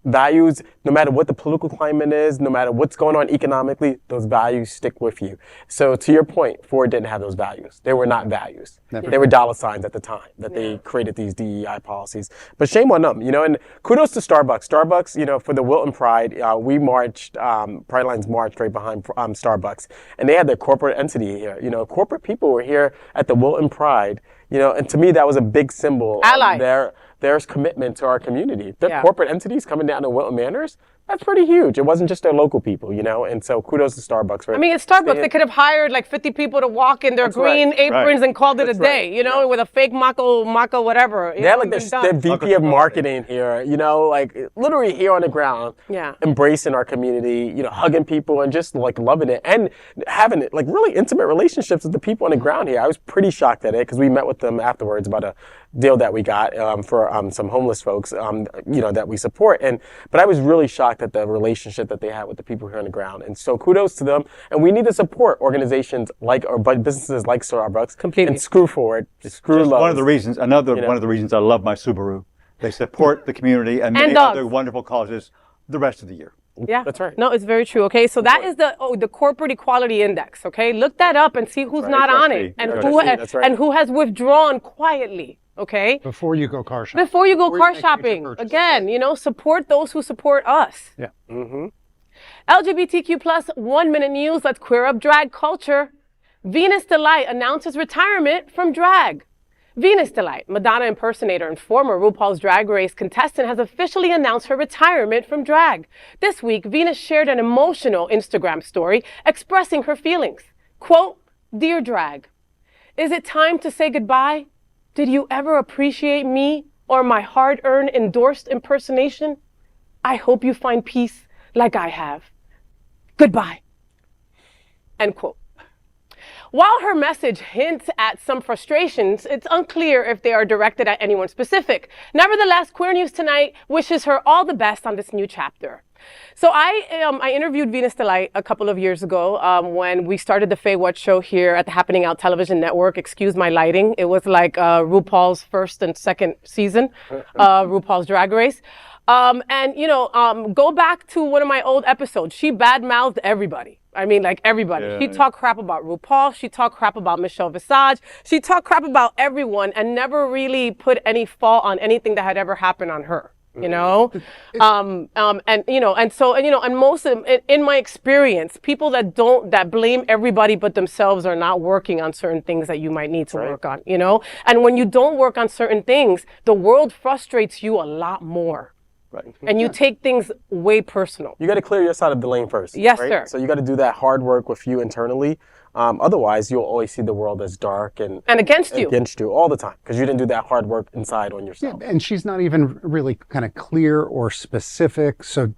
Values, no matter what the political climate is, no matter what's going on economically, those values stick with you. So to your point, Ford didn't have those values. They were not values. Never. They were dollar signs at the time that they created these DEI policies. But shame on them, and kudos to Starbucks. Starbucks, for the Wilton Pride, we marched, Pride Lines marched right behind Starbucks. And they had their corporate entity here. Corporate people were here at the Wilton Pride, and to me that was a big symbol of their commitment to our community. Their corporate entities coming down to Wilton Manors, that's pretty huge. It wasn't just their local people, and so kudos to Starbucks. It's Starbucks. They could have hired like 50 people to walk in their green aprons and called it a day, with a fake Mako whatever. They had like their VP of marketing here, like literally here on the ground, embracing our community, hugging people and just like loving it and having it like really intimate relationships with the people on the ground here. I was pretty shocked at it because we met with them afterwards about a deal that we got for some homeless folks, that we support. But I was really shocked at the relationship that they had with the people here on the ground. And so kudos to them. And we need to support organizations or businesses like Starbucks. Completely. And screw Ford, screw Lowe's. One of the reasons, one of the reasons I love my Subaru. They support the community and many other wonderful causes the rest of the year. Yeah, that's right. No, it's very true. Okay, so that is the corporate equality index. Okay, look that up and see who's not on it and who has withdrawn quietly. Okay. Before you go car shopping. Before you go car shopping, again, support those who support us. Yeah. Mm-hmm. LGBTQ plus 1 minute news. Let's queer up drag culture. Venus D-Lite announces retirement from drag. Venus D-Lite, Madonna impersonator and former RuPaul's Drag Race contestant, has officially announced her retirement from drag. This week, Venus shared an emotional Instagram story expressing her feelings. Quote, "Dear drag, is it time to say goodbye? Did you ever appreciate me or my hard-earned endorsed impersonation? I hope you find peace like I have. Goodbye." End quote. While her message hints at some frustrations, it's unclear if they are directed at anyone specific. Nevertheless, Queer News Tonight wishes her all the best on this new chapter. So I interviewed Venus D-Lite a couple of years ago when we started the FayWhat show here at the Happening Out Television Network. Excuse my lighting. It was like RuPaul's first and second season, RuPaul's Drag Race. Go back to one of my old episodes. She badmouthed everybody. Everybody. Yeah, she talked crap about RuPaul. She talked crap about Michelle Visage. She talked crap about everyone and never really put any fault on anything that had ever happened on her. And most of them, in my experience, people that blame everybody but themselves are not working on certain things that you might need to work on, And when you don't work on certain things, the world frustrates you a lot more. Right. And you take things way personal. You got to clear your side of the lane first. Yes, right? sir. So you got to do that hard work with you internally. Otherwise, you'll always see the world as dark and against you. Against you all the time because you didn't do that hard work inside on yourself. Yeah, and she's not even really kind of clear or specific. So,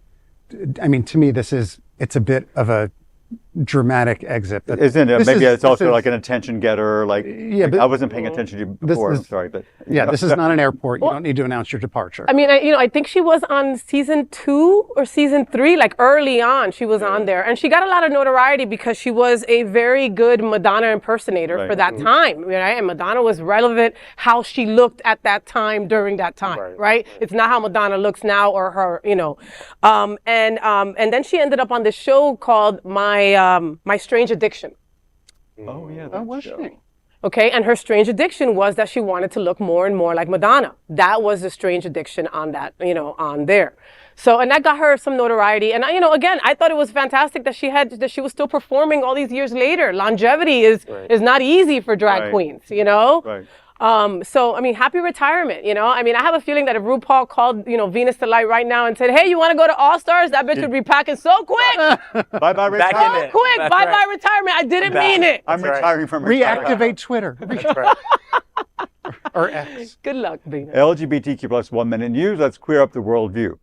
to me, it's a bit of a dramatic exit. But isn't it? Maybe it's also like an attention getter. I wasn't paying attention to you before. I'm sorry, but this is not an airport. You don't need to announce your departure. I think she was on season 2 or season 3, like early on. She was on there, and she got a lot of notoriety because she was a very good Madonna impersonator for that time, right? And Madonna was relevant how she looked at that time during that time, right? It's not how Madonna looks now or her, and then she ended up on this show called My Strange Addiction. Oh yeah, was she? Okay, and her strange addiction was that she wanted to look more and more like Madonna. That was the strange addiction on that, on there. So, and that got her some notoriety. And again, I thought it was fantastic that she was still performing all these years later. Longevity is not easy for drag queens, Right. So, happy retirement, I have a feeling that if RuPaul called, Venus DeLite right now and said, hey, you want to go to All-Stars? That bitch would be packing so quick. Bye-bye retirement. So quick. Bye-bye retirement. I didn't mean it. I'm retiring from retirement. Reactivate Twitter. That's right. Or X. Good luck, Venus. LGBTQ plus 1 minute news. Let's queer up the worldview.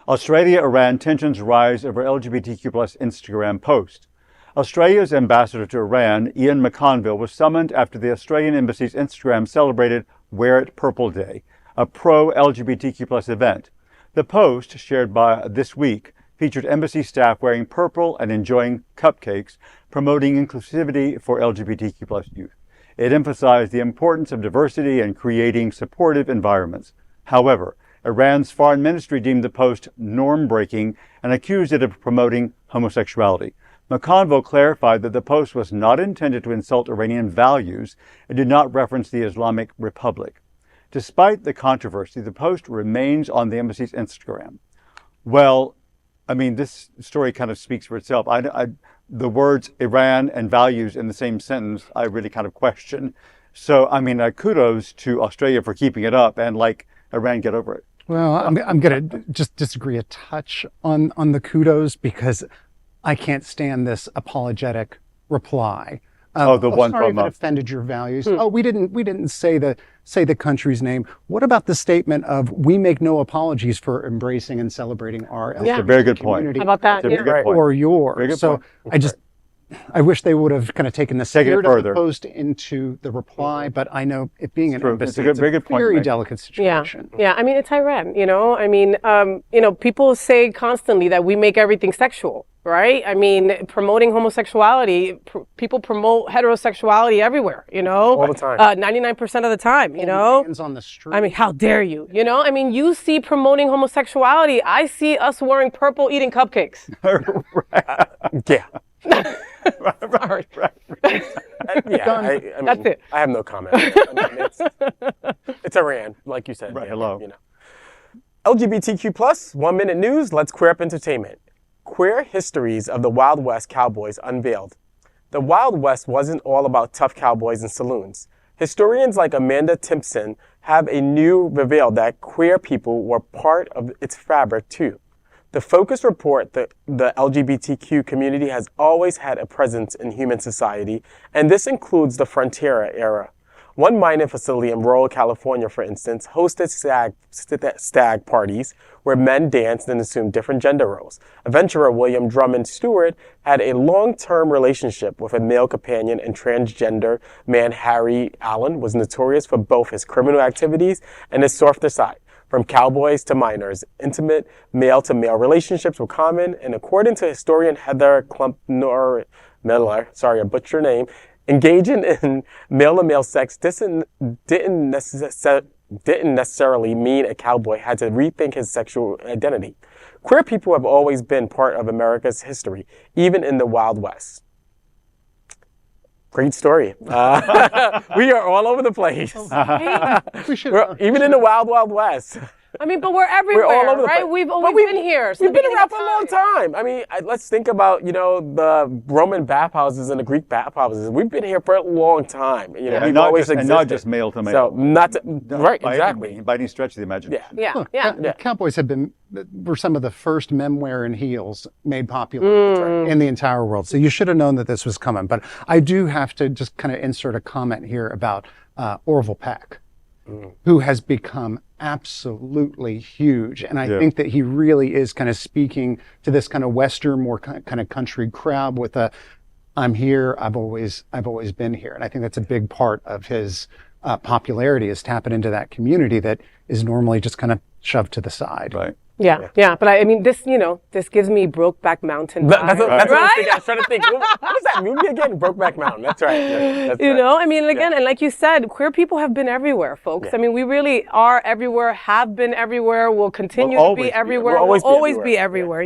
Australia-Iran tensions rise over LGBTQ plus Instagram post. Australia's ambassador to Iran, Ian McConville, was summoned after the Australian Embassy's Instagram celebrated Wear It Purple Day, a pro-LGBTQ plus event. The post, shared by This Week, featured embassy staff wearing purple and enjoying cupcakes, promoting inclusivity for LGBTQ plus youth. It emphasized the importance of diversity and creating supportive environments. However, Iran's foreign ministry deemed the post norm-breaking and accused it of promoting homosexuality. McConville clarified that the post was not intended to insult Iranian values and did not reference the Islamic Republic. Despite the controversy, the post remains on the embassy's Instagram. Well, this story kind of speaks for itself. The words Iran and values in the same sentence, I really kind of question. So, kudos to Australia for keeping it up and Iran, get over it. Well, I'm going to just disagree a touch on the kudos because I can't stand this apologetic reply. Sorry if it offended your values. We didn't say the country's name. What about the statement of we make no apologies for embracing and celebrating our LGBT a very good point. How about that? Or yours. So I wish they would have kind of taken the spirit of the post into the reply, but I know it being an embassy, it's a very delicate situation. Yeah. It's Iran, people say constantly that we make everything sexual, right? Promoting homosexuality, people promote heterosexuality everywhere, All the time. 99% of the time, Hands on the street. How dare you, you see promoting homosexuality, I see us wearing purple eating cupcakes. Yeah. Sorry. That's it. I have no comment. It's Iran, like you said. Right. Hello. LGBTQ plus 1 minute news. Let's queer up entertainment. Queer Histories of the Wild West Cowboys unveiled. The Wild West wasn't all about tough cowboys and saloons. Historians like Amanda Timpson have a new reveal that queer people were part of its fabric too. The Focus report that the LGBTQ community has always had a presence in human society, and this includes the Frontier era. One mining facility in rural California, for instance, hosted stag parties where men danced and assumed different gender roles. Adventurer William Drummond Stewart had a long-term relationship with a male companion, and transgender man Harry Allen was notorious for both his criminal activities and his softer side. From cowboys to miners, intimate male-to-male relationships were common, and according to historian Heather Klump-Miller, sorry, I butchered your name, engaging in male-to-male sex didn't necessarily mean a cowboy had to rethink his sexual identity. Queer people have always been part of America's history, even in the Wild West. Great story. We are all over the place. Even in the Wild, Wild West. But we're everywhere, we're all over the right? place. We've always been here. We've been around for a long time. Let's think about, the Roman bathhouses and the Greek bathhouses. We've been here for a long time. We've always existed. And not just male to male. So right, exactly. By any stretch of the imagination. Yeah. Cowboys were some of the first men wearing heels made popular in the entire world. So you should have known that this was coming. But I do have to just kind of insert a comment here about Orville Peck, who has become absolutely huge. And I think that he really is kind of speaking to this kind of Western, more kind of country crowd with I'm here, I've always been here. And I think that's a big part of his popularity, is tapping into that community that is normally just kind of shoved to the side. Right. Yeah. But I mean, this, this gives me Brokeback Mountain. That's what I right? was trying to think. What is that movie again? Brokeback Mountain. That's right. That's right. I mean, again, and like you said, queer people have been everywhere, folks. I mean, we really are everywhere, have been everywhere, will continue to be everywhere, will always be everywhere,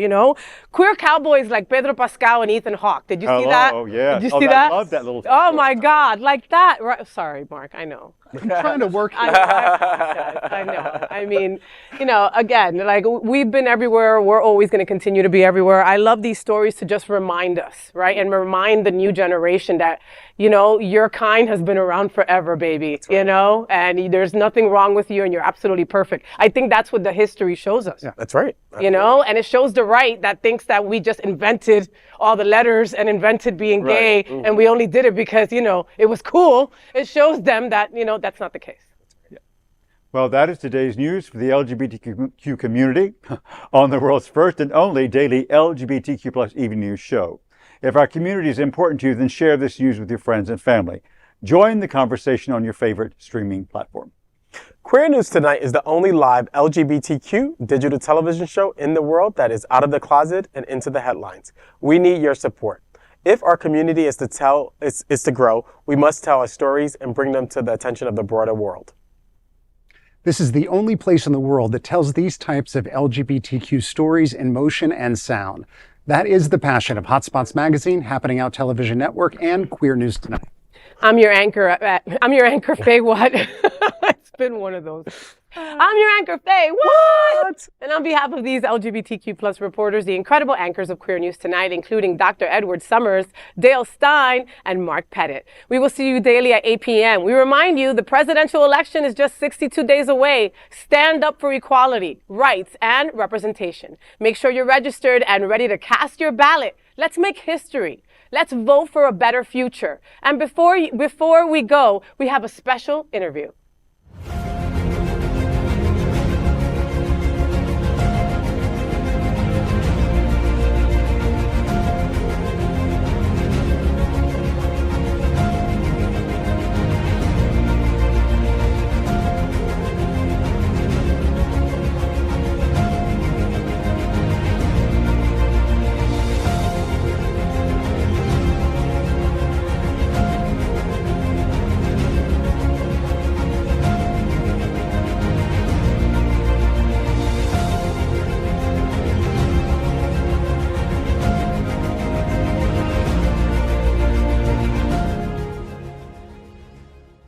Queer cowboys like Pedro Pascal and Ethan Hawke. Did you see that? Oh, yeah. Did you see that? I love that little. Oh, my God. Like that. Right. Sorry, Mark. I know. I'm trying to work here. I know. I mean, again, like we've been everywhere. We're always going to continue to be everywhere. I love these stories to just remind us, right? And remind the new generation that, your kind has been around forever, baby, and there's nothing wrong with you and you're absolutely perfect. I think that's what the history shows us. Yeah, that's right. And it shows the right that thinks that we just invented all the letters and invented being gay and we only did it because, it was cool. It shows them that, that's not the case. Well, that is today's news for the LGBTQ community on the world's first and only daily LGBTQ plus evening news show. If our community is important to you, then share this news with your friends and family. Join the conversation on your favorite streaming platform. Queer News Tonight is the only live LGBTQ digital television show in the world that is out of the closet and into the headlines. We need your support. If our community is to grow, we must tell our stories and bring them to the attention of the broader world. This is the only place in the world that tells these types of LGBTQ stories in motion and sound. That is the passion of Hotspots Magazine, Happening Out Television Network, and Queer News Tonight. I'm your anchor, FayWhat. It's been one of those. I'm your anchor, FayWhat! And on behalf of these LGBTQ plus reporters, the incredible anchors of Queer News Tonight, including Dr. Edward Summers, Dale Stine, and Mark Pettitt. We will see you daily at 8 p.m. We remind you the presidential election is just 62 days away. Stand up for equality, rights, and representation. Make sure you're registered and ready to cast your ballot. Let's make history. Let's vote for a better future. And before we go, we have a special interview.